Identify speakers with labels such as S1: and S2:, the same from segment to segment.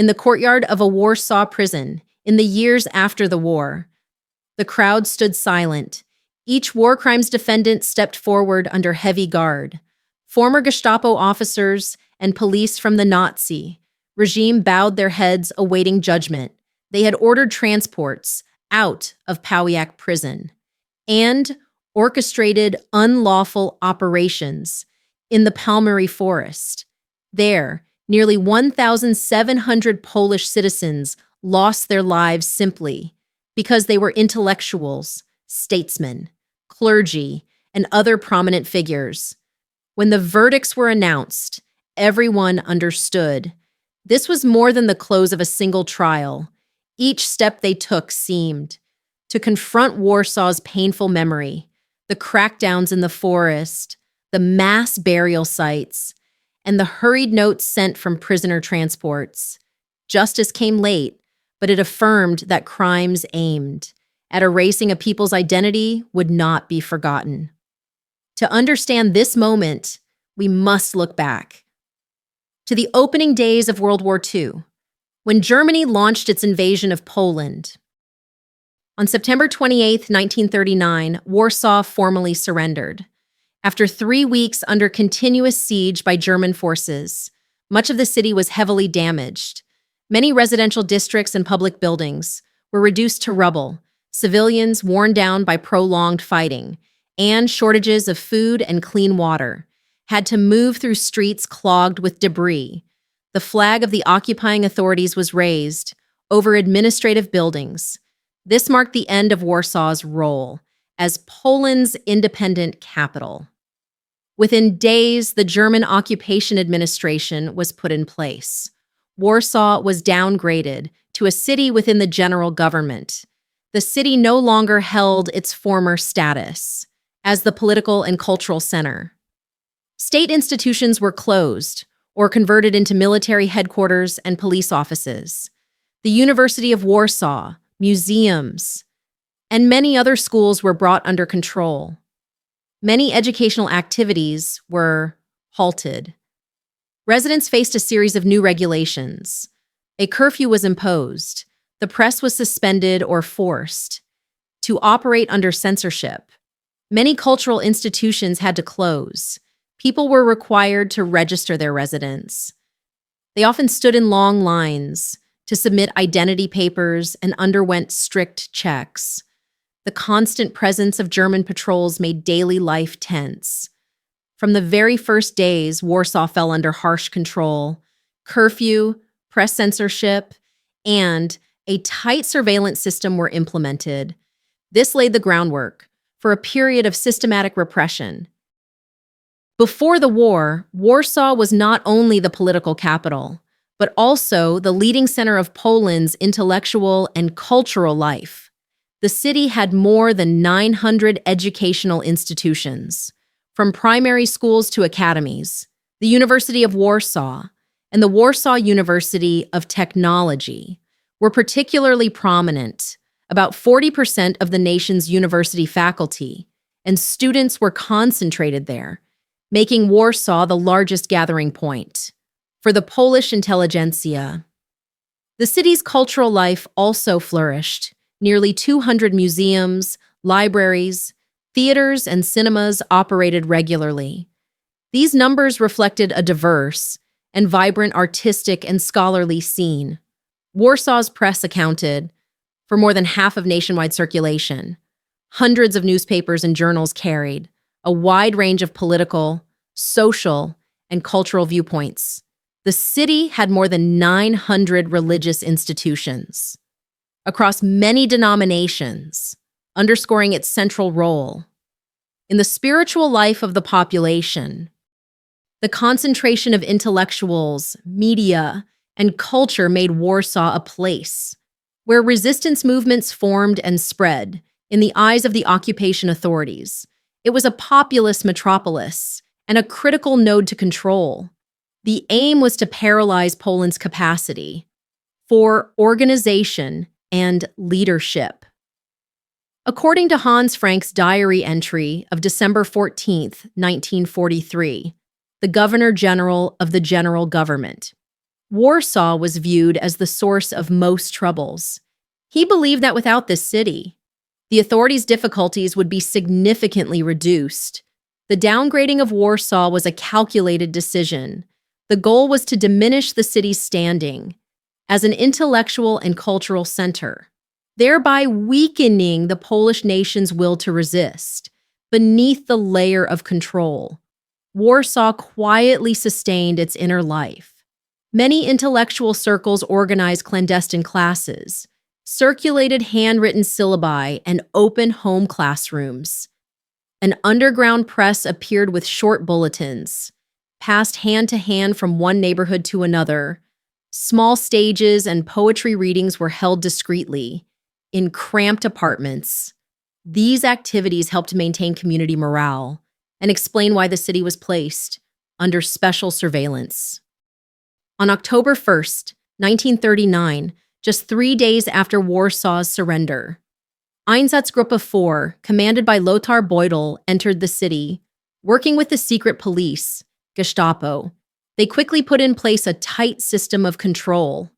S1: in the courtyard of a Warsaw prison in the years after the war. The crowd stood silent. Each war crimes defendant stepped forward under heavy guard. Former Gestapo officers and police from the Nazi regime bowed their heads awaiting judgment. They had ordered transports out of Powiat prison and orchestrated unlawful operations in the Palmieri forest. There, nearly 1,700 Polish citizens lost their lives simply because they were intellectuals, statesmen, clergy, and other prominent figures. When the verdicts were announced, everyone understood. This was more than the close of a single trial. Each step they took seemed to confront Warsaw's painful memory, the crackdowns in the forest, the mass burial sites, and the hurried notes sent from prisoner transports. Justice came late, but it affirmed that crimes aimed at erasing a people's identity would not be forgotten. To understand this moment, we must look back to the opening days of World War II, when Germany launched its invasion of Poland. On September 28, 1939, Warsaw formally surrendered. After 3 weeks under continuous siege by German forces, much of the city was heavily damaged. Many residential districts and public buildings were reduced to rubble, civilians worn down by prolonged fighting, and shortages of food and clean water had to move through streets clogged with debris. The flag of the occupying authorities was raised over administrative buildings. This marked the end of Warsaw's role as Poland's independent capital. Within days, the German occupation administration was put in place. Warsaw was downgraded to a city within the general government. The city no longer held its former status as the political and cultural center. State institutions were closed or converted into military headquarters and police offices. The University of Warsaw, museums, and many other schools were brought under control. Many educational activities were halted. Residents faced a series of new regulations. A curfew was imposed. The press was suspended or forced to operate under censorship. Many cultural institutions had to close. People were required to register their residence. They often stood in long lines to submit identity papers and underwent strict checks. The constant presence of German patrols made daily life tense. From the very first days, Warsaw fell under harsh control. Curfew, press censorship, and a tight surveillance system were implemented. This laid the groundwork for a period of systematic repression. Before the war, Warsaw was not only the political capital, but also the leading center of Poland's intellectual and cultural life. The city had more than 900 educational institutions, from primary schools to academies. The University of Warsaw and the Warsaw University of Technology were particularly prominent. About 40% of the nation's university faculty and students were concentrated there, making Warsaw the largest gathering point for the Polish intelligentsia. The city's cultural life also flourished. Nearly 200 museums, libraries, theaters, and cinemas operated regularly. These numbers reflected a diverse and vibrant artistic and scholarly scene. Warsaw's press accounted for more than half of nationwide circulation. Hundreds of newspapers and journals carried a wide range of political, social, and cultural viewpoints. The city had more than 900 religious institutions across many denominations, underscoring its central role in the spiritual life of the population. The concentration of intellectuals, media, and culture made Warsaw a place where resistance movements formed and spread in the eyes of the occupation authorities. It was a populous metropolis and a critical node to control. The aim was to paralyze Poland's capacity for organization and leadership. According to Hans Frank's diary entry of December 14, 1943, the Governor General of the General Government Warsaw was viewed as the source of most troubles. He believed that without this city, the authorities' difficulties would be significantly reduced. The downgrading of Warsaw was a calculated decision. The goal was to diminish the city's standing as an intellectual and cultural center, thereby weakening the Polish nation's will to resist. Beneath the layer of control, Warsaw quietly sustained its inner life. Many intellectual circles organized clandestine classes, circulated handwritten syllabi, and open home classrooms. An underground press appeared with short bulletins, passed hand to hand from one neighborhood to another. Small stages and poetry readings were held discreetly, in cramped apartments. These activities helped maintain community morale and explain why the city was placed under special surveillance. On October 1st, 1939, just 3 days after Warsaw's surrender, Einsatzgruppe 4, commanded by Lothar Beutel, entered the city. Working with the secret police, Gestapo, they quickly put in place a tight system of control.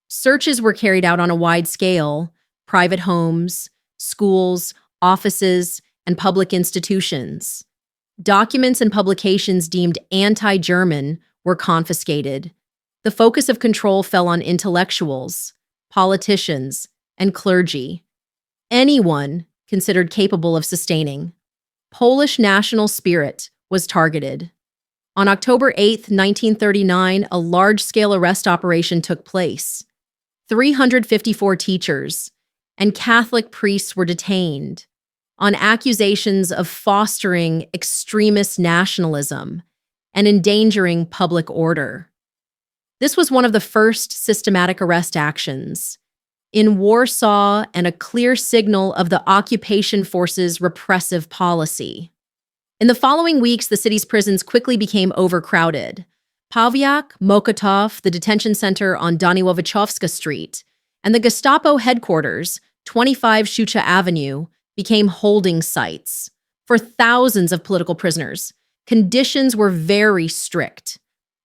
S1: Searches were carried out on a wide scale: private homes, schools, offices, and public institutions. Documents and publications deemed anti-German were confiscated. The focus of control fell on intellectuals, politicians, and clergy. Anyone considered capable of sustaining Polish national spirit was targeted. On October 8, 1939, a large-scale arrest operation took place. 354 teachers and Catholic priests were detained on accusations of fostering extremist nationalism and endangering public order. This was one of the first systematic arrest actions in Warsaw and a clear signal of the occupation force's repressive policy. In the following weeks, the city's prisons quickly became overcrowded. Pawiak, Mokotów, the detention center on Daniłowiczowska Street, and the Gestapo headquarters, 25 Shucha Avenue, became holding sites for thousands of political prisoners. Conditions were very strict.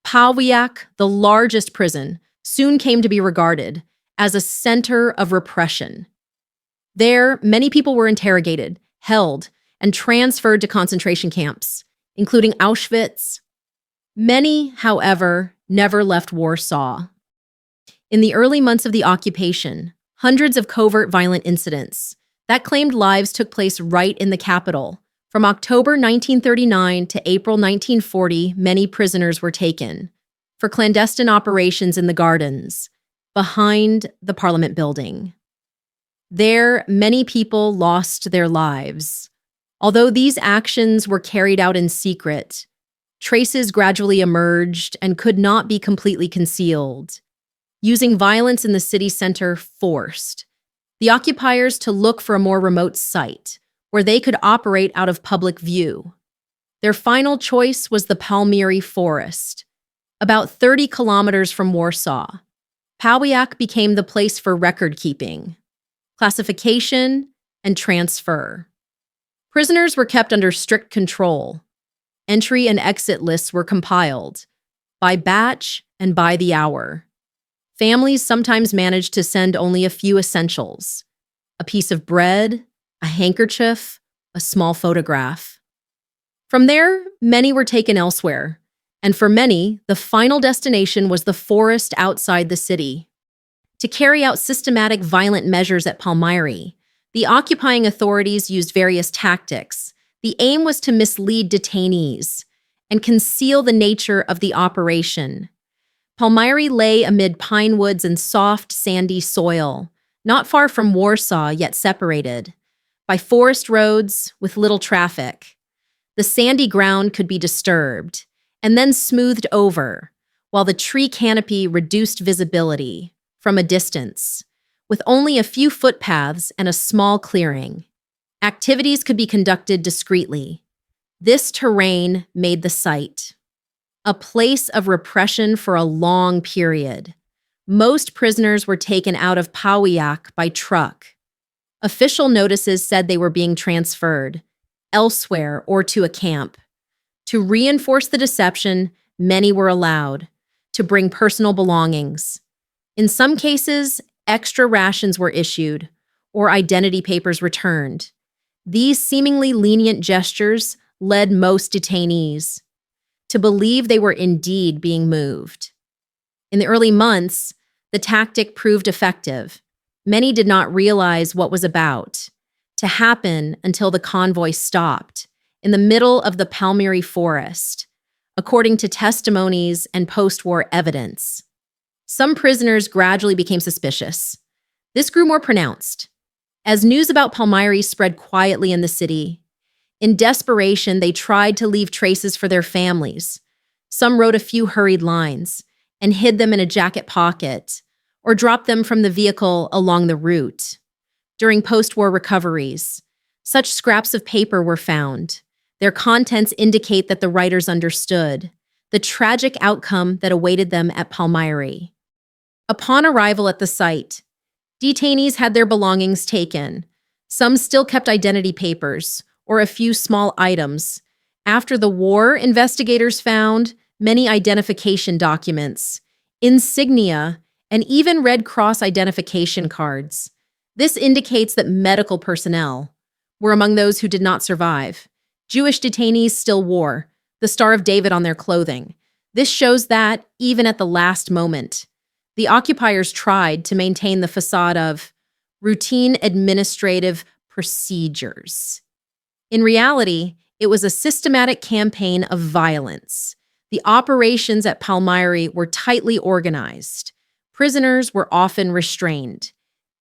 S1: Pawiak, the largest prison, soon came to be regarded as a center of repression. There, many people were interrogated, held, and transferred to concentration camps, including Auschwitz. Many, however, never left Warsaw. In the early months of the occupation, hundreds of covert violent incidents that claimed lives took place right in the capital. From October 1939 to April 1940, many prisoners were taken for clandestine operations in the gardens behind the Parliament building. There, many people lost their lives. Although these actions were carried out in secret, traces gradually emerged and could not be completely concealed, using violence in the city center forced the occupiers to look for a more remote site where they could operate out of public view. Their final choice was the Palmieri Forest, about 30 kilometers from Warsaw. Pawiak became the place for record-keeping, classification, and transfer. Prisoners were kept under strict control. Entry and exit lists were compiled by batch and by the hour. Families sometimes managed to send only a few essentials: a piece of bread, a handkerchief, a small photograph. From there, many were taken elsewhere, and for many, the final destination was the forest outside the city. To carry out systematic violent measures at Palmieri, the occupying authorities used various tactics. The aim was to mislead detainees and conceal the nature of the operation. Palmieri lay amid pine woods and soft, sandy soil, not far from Warsaw, yet separated by forest roads with little traffic. The sandy ground could be disturbed and then smoothed over, while the tree canopy reduced visibility from a distance, with only a few footpaths and a small clearing. Activities could be conducted discreetly. This terrain made the site a place of repression for a long period. Most prisoners were taken out of Pawiak by truck. Official notices said they were being transferred elsewhere or to a camp. To reinforce the deception, many were allowed to bring personal belongings. In some cases, extra rations were issued or identity papers returned. These seemingly lenient gestures led most detainees to believe they were indeed being moved. In the early months, the tactic proved effective. Many did not realize what was about to happen until the convoy stopped in the middle of the Palmyra forest, according to testimonies and post-war evidence. Some prisoners gradually became suspicious. This grew more pronounced as news about Palmyra spread quietly in the city. In desperation, they tried to leave traces for their families. Some wrote a few hurried lines and hid them in a jacket pocket or dropped them from the vehicle along the route. During post-war recoveries, such scraps of paper were found. Their contents indicate that the writers understood the tragic outcome that awaited them at Palmyra. Upon arrival at the site, detainees had their belongings taken. Some still kept identity papers or a few small items. After the war, investigators found many identification documents, insignia, and even Red Cross identification cards. This indicates that medical personnel were among those who did not survive. Jewish detainees still wore the Star of David on their clothing. This shows that, even at the last moment, the occupiers tried to maintain the facade of routine administrative procedures. In reality, it was a systematic campaign of violence. The operations at Palmyra were tightly organized. Prisoners were often restrained.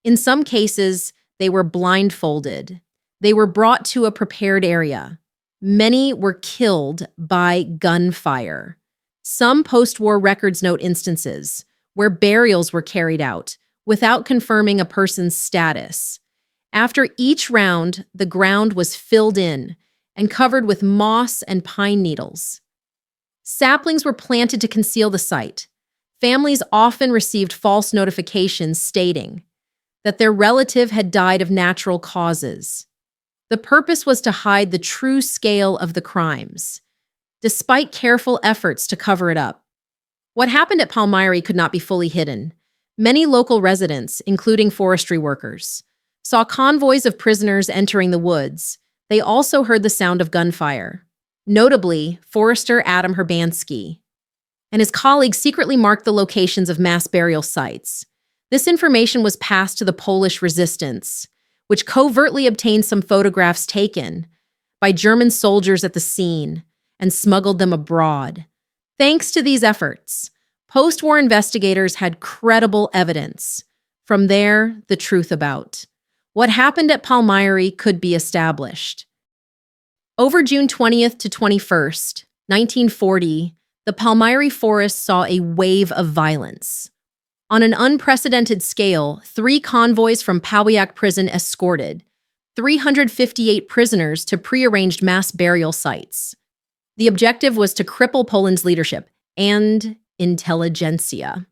S1: In some cases, they were blindfolded. They were brought to a prepared area. Many were killed by gunfire. Some post-war records note instances where burials were carried out without confirming a person's status. After each round, the ground was filled in and covered with moss and pine needles. Saplings were planted to conceal the site. Families often received false notifications stating that their relative had died of natural causes. The purpose was to hide the true scale of the crimes, despite careful efforts to cover it up. What happened at Palmyra could not be fully hidden. Many local residents, including forestry workers, saw convoys of prisoners entering the woods. They also heard the sound of gunfire. Notably, forester Adam Herbansky and his colleagues secretly marked the locations of mass burial sites. This information was passed to the Polish resistance, which covertly obtained some photographs taken by German soldiers at the scene and smuggled them abroad. Thanks to these efforts, post-war investigators had credible evidence. From there, the truth about what happened at Palmyra could be established. Over June 20th to 21st, 1940, the Palmyra forest saw a wave of violence. On an unprecedented scale, 3 convoys from Pawiak prison escorted 358 prisoners to prearranged mass burial sites. The objective was to cripple Poland's leadership and intelligentsia.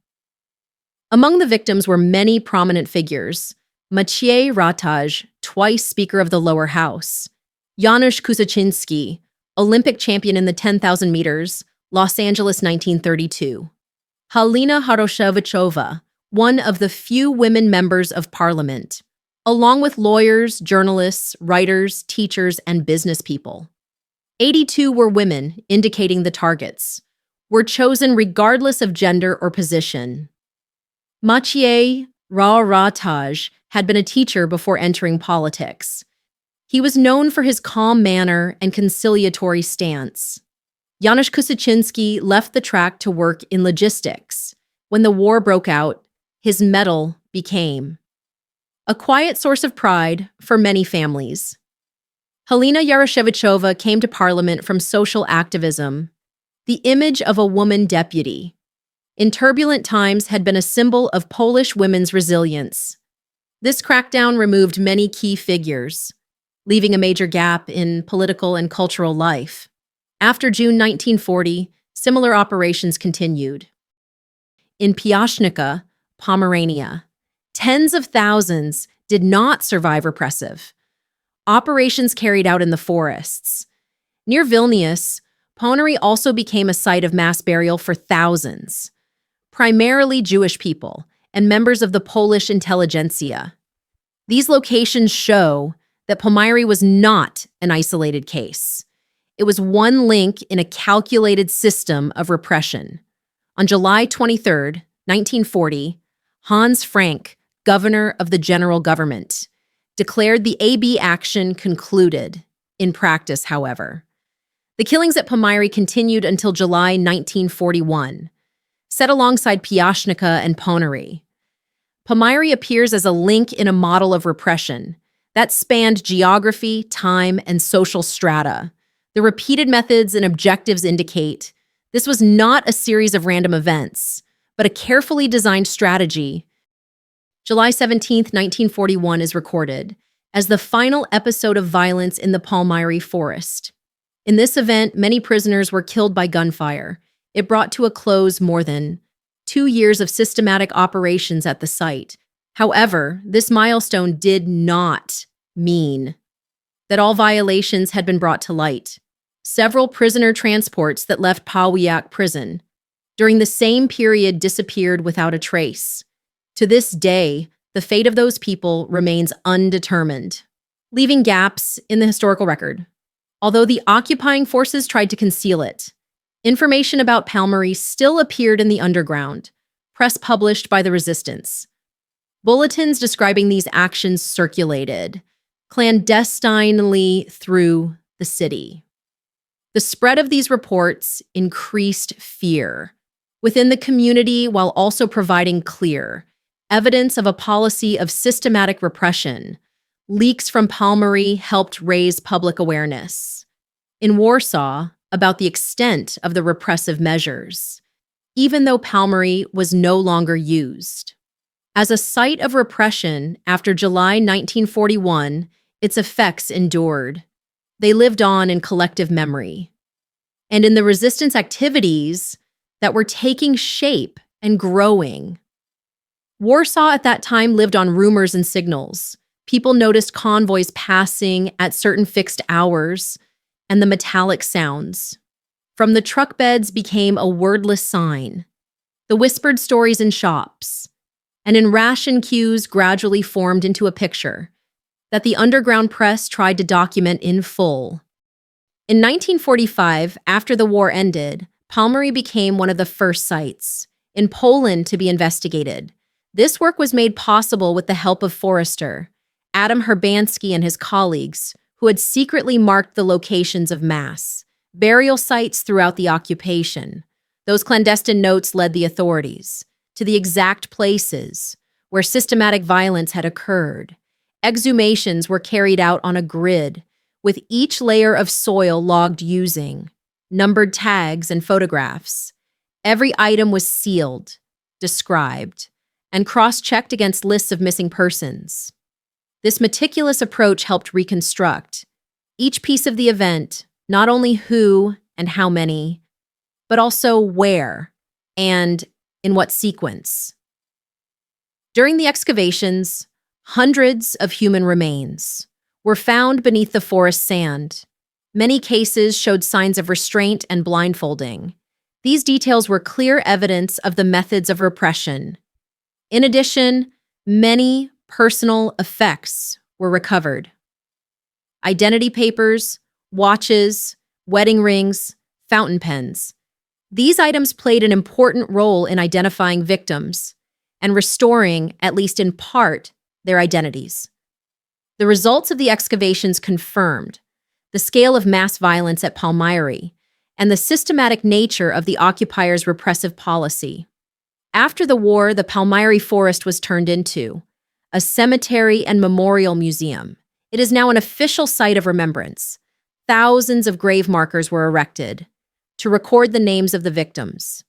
S1: Among the victims were many prominent figures: Maciej Rataj, twice Speaker of the Lower House; Janusz Kusaczynski, Olympic champion in the 10,000 meters, Los Angeles 1932; Halina Haroshevachova, one of the few women members of parliament, along with lawyers, journalists, writers, teachers, and business people. 82 were women, indicating the targets were chosen regardless of gender or position. Maciej Rataj had been a teacher before entering politics. He was known for his calm manner and conciliatory stance. Janusz Kusaczynski left the track to work in logistics. When the war broke out, his medal became a quiet source of pride for many families. Halina Yaroshevachova came to parliament from social activism. The image of a woman deputy in turbulent times had been a symbol of Polish women's resilience. This crackdown removed many key figures, leaving a major gap in political and cultural life. After June 1940, similar operations continued. In Piaśnica, Pomerania, tens of thousands did not survive repressive operations carried out in the forests. Near Vilnius, Ponery also became a site of mass burial for thousands. primarily Jewish people and members of the Polish intelligentsia. These locations show that Palmyra was not an isolated case. It was one link in a calculated system of repression. On July 23, 1940, Hans Frank, governor of the general government, declared the AB action concluded. In practice, however, the killings at Palmyra continued until July 1941, set alongside Piaśnica and Ponary. Palmyra appears as a link in a model of repression that spanned geography, time, and social strata. The repeated methods and objectives indicate this was not a series of random events, but a carefully designed strategy. July 17, 1941 is recorded as the final episode of violence in the Palmyra forest. In this event, many prisoners were killed by gunfire. It brought to a close more than 2 years of systematic operations at the site. However, this milestone did not mean that all violations had been brought to light. Several prisoner transports that left WWII prison during the same period disappeared without a trace. To this day, the fate of those people remains undetermined, leaving gaps in the historical record. Although the occupying forces tried to conceal it, information about Palmyra still appeared in the underground, press published by the resistance. Bulletins describing these actions circulated clandestinely through the city. The spread of these reports increased fear within the community while also providing clear evidence of a policy of systematic repression. Leaks from Palmyra helped raise public awareness in Warsaw about the extent of the repressive measures, even though Palmyra was no longer used. As a site of repression after July 1941, its effects endured. They lived on in collective memory and in the resistance activities that were taking shape and growing. Warsaw at that time lived on rumors and signals. People noticed convoys passing at certain fixed hours and the metallic sounds. From the truck beds became a wordless sign. The whispered stories in shops and in ration queues gradually formed into a picture that the underground press tried to document in full. In 1945, after the war ended, Palmyra became one of the first sites in Poland to be investigated. This work was made possible with the help of Forrester, Adam Herbansky and his colleagues, who had secretly marked the locations of mass burial sites throughout the occupation. Those clandestine notes led the authorities to the exact places where systematic violence had occurred. Exhumations were carried out on a grid, with each layer of soil logged using numbered tags and photographs. Every item was sealed, described, and cross-checked against lists of missing persons. This meticulous approach helped reconstruct each piece of the event, not only who and how many, but also where and in what sequence. During the excavations, hundreds of human remains were found beneath the forest sand. Many cases showed signs of restraint and blindfolding. These details were clear evidence of the methods of repression. In addition, many personal effects were recovered. Identity papers, watches, wedding rings, fountain pens. These items played an important role in identifying victims and restoring, at least in part, their identities. The results of the excavations confirmed the scale of mass violence at Palmyra and the systematic nature of the occupiers' repressive policy. After the war, the Palmyra forest was turned into a cemetery and memorial museum. It is now an official site of remembrance. Thousands of grave markers were erected to record the names of the victims.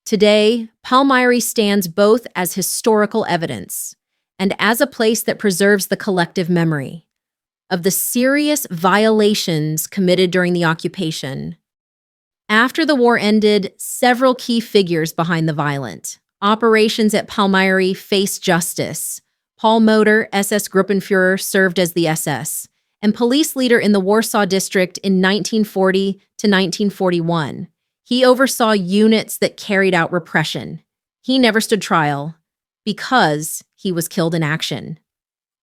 S1: Today, Palmyra stands both as historical evidence and as a place that preserves the collective memory of the serious violations committed during the occupation. After the war ended, several key figures behind the violent operations at Palmyra faced justice. Paul Motor, SS Gruppenführer, served as the SS and police leader in the Warsaw district in 1940 to 1941. He oversaw units that carried out repression. He never stood trial because he was killed in action.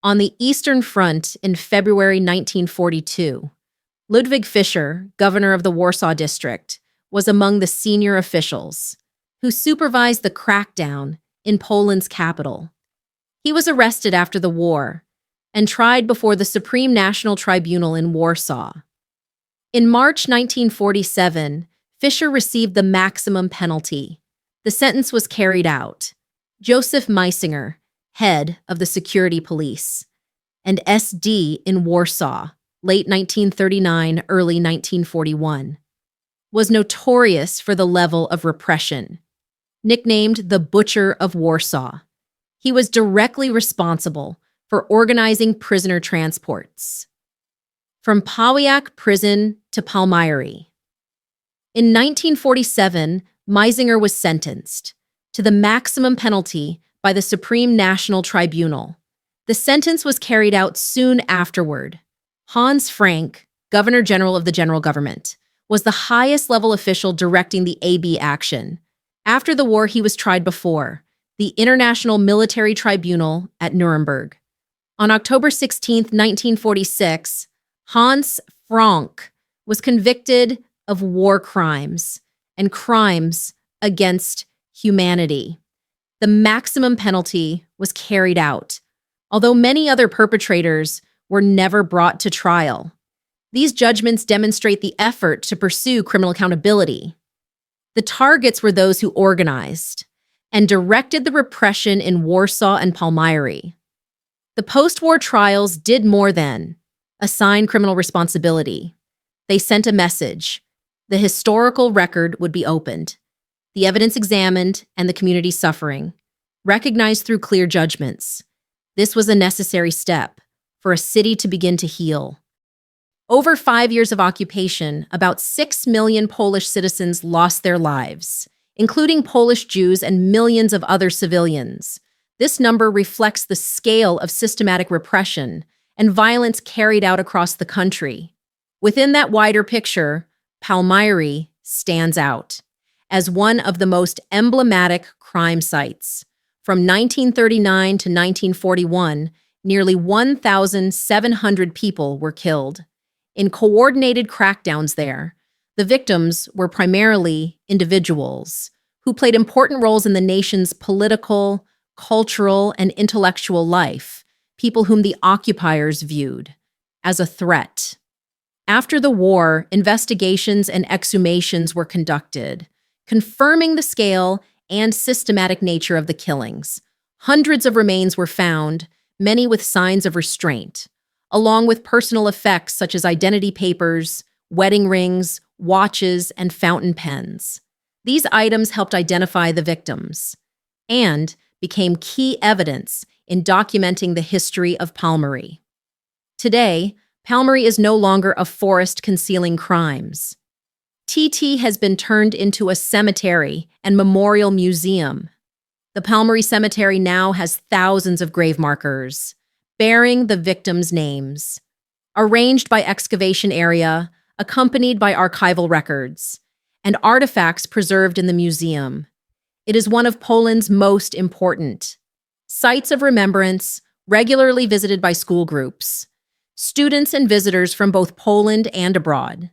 S1: On the Eastern Front in February 1942, Ludwig Fischer, governor of the Warsaw district, was among the senior officials who supervised the crackdown in Poland's capital. He was arrested after the war and tried before the Supreme National Tribunal in Warsaw. In March 1947, Fischer received the maximum penalty. The sentence was carried out. Joseph Meisinger, head of the security police, and SD in Warsaw, late 1939, early 1941, was notorious for the level of repression. Nicknamed the Butcher of Warsaw, he was directly responsible for organizing prisoner transports from Pawiak prison to Palmyry. In 1947, Meisinger was sentenced to the maximum penalty by the Supreme National Tribunal. The sentence was carried out soon afterward. Hans Frank, Governor General of the General Government, was the highest level official directing the AB action. After the war, he was tried before the International Military Tribunal at Nuremberg. On October 16, 1946, Hans Frank was convicted of war crimes and crimes against humanity. The maximum penalty was carried out, although many other perpetrators were never brought to trial. These judgments demonstrate the effort to pursue criminal accountability. The targets were those who organized and directed the repression in Warsaw and Palmyry. The post-war trials did more than assign criminal responsibility. They sent a message. The historical record would be opened, the evidence examined, and the community suffering recognized through clear judgments. This was a necessary step for a city to begin to heal. Over 5 years of occupation, about 6 million Polish citizens lost their lives, including Polish Jews and millions of other civilians. This number reflects the scale of systematic repression and violence carried out across the country. Within that wider picture, Palmyry stands out as one of the most emblematic crime sites. From 1939 to 1941, nearly 1,700 people were killed. In coordinated crackdowns there, the victims were primarily individuals who played important roles in the nation's political, cultural, and intellectual life, people whom the occupiers viewed as a threat. After the war, investigations and exhumations were conducted, confirming the scale and systematic nature of the killings. Hundreds of remains were found, many with signs of restraint, along with personal effects such as identity papers, wedding rings, watches, and fountain pens. These items helped identify the victims and became key evidence in documenting the history of Palmyry. Today, Palmyry is no longer a forest concealing crimes. TT has been turned into a cemetery and memorial museum. The Palmyry Cemetery now has thousands of grave markers bearing the victims' names, arranged by excavation area, accompanied by archival records, and artifacts preserved in the museum. It is one of Poland's most important sites of remembrance, regularly visited by school groups, students and visitors from both Poland and abroad.